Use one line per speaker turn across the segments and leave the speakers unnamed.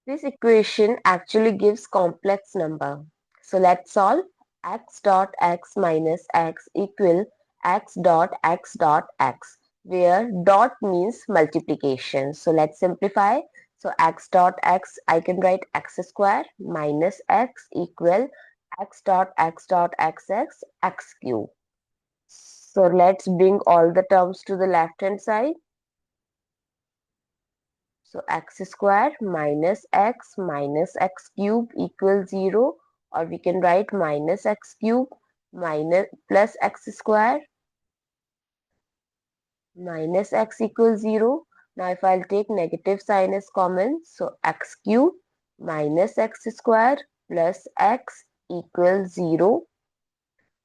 This equation actually gives complex number. So let's solve. X dot x minus x equal x dot x dot x, where dot means multiplication. So let's simplify. So x dot x, I can write x square minus x equal x dot x dot x x x cube. So let's bring all the terms to the left hand side. So x square minus x cube equals 0, or we can write minus x cube minus plus x square minus x equals 0. Now if I'll take negative sign as common, so x cube minus x square plus x equals 0.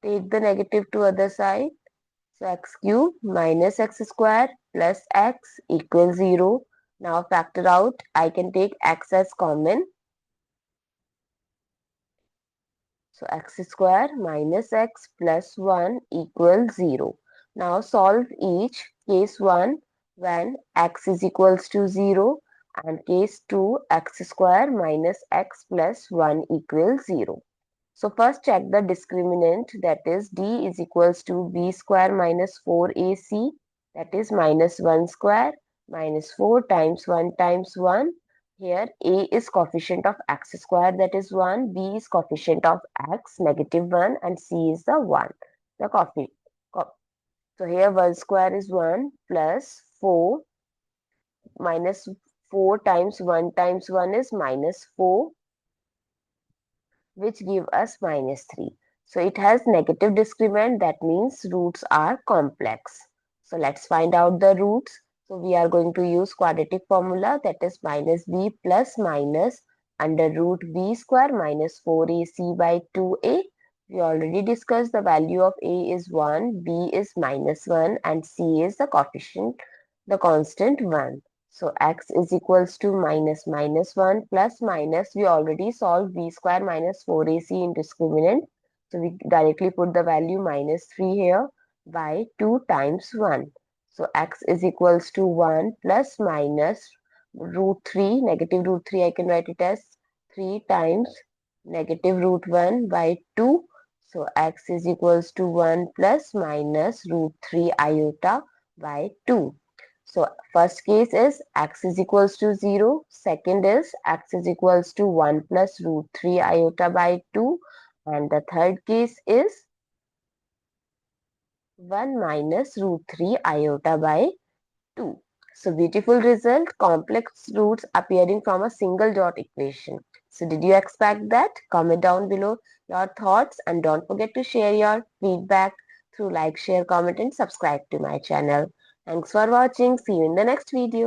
Take the negative to other side. So x cube minus x square plus x equals 0. Now factor out, I can take x as common. So x square minus x plus 1 equals 0. Now solve each. Case 1 when x is equals to 0, and case 2 x square minus x plus 1 equals 0. So first check the discriminant, that is d is equals to b square minus 4ac, that is minus 1 square minus 4 times 1 times 1. Here a is coefficient of x square, that is 1, b is coefficient of x negative 1, and c is the 1. The coefficient. So here 1 square is 1 plus 4 minus 4 times 1 is minus 4, which give us minus 3. So it has negative discriminant, that means roots are complex. So let's find out the roots. So we are going to use quadratic formula, that is minus b plus minus under root b square minus 4ac by 2a. We already discussed the value of a is 1, b is minus 1, and c is the coefficient, the constant 1. So x is equals to minus minus 1 plus minus, we already solved b square minus 4ac in discriminant. So we directly put the value minus 3 here by 2 times 1. So x is equals to 1 plus minus root 3, negative root 3, I can write it as 3 times negative root 1 by 2. So x is equals to 1 plus minus root 3 iota by 2. So first case is x is equals to 0. Second is x is equals to 1 plus root 3 iota by 2. And the third case is 1 minus root 3 iota by 2. So beautiful result, complex roots appearing from a single dot equation. So did you expect that? Comment down below your thoughts, and don't forget to share your feedback through like, share, comment and subscribe to my channel. Thanks for watching. See you in the next video.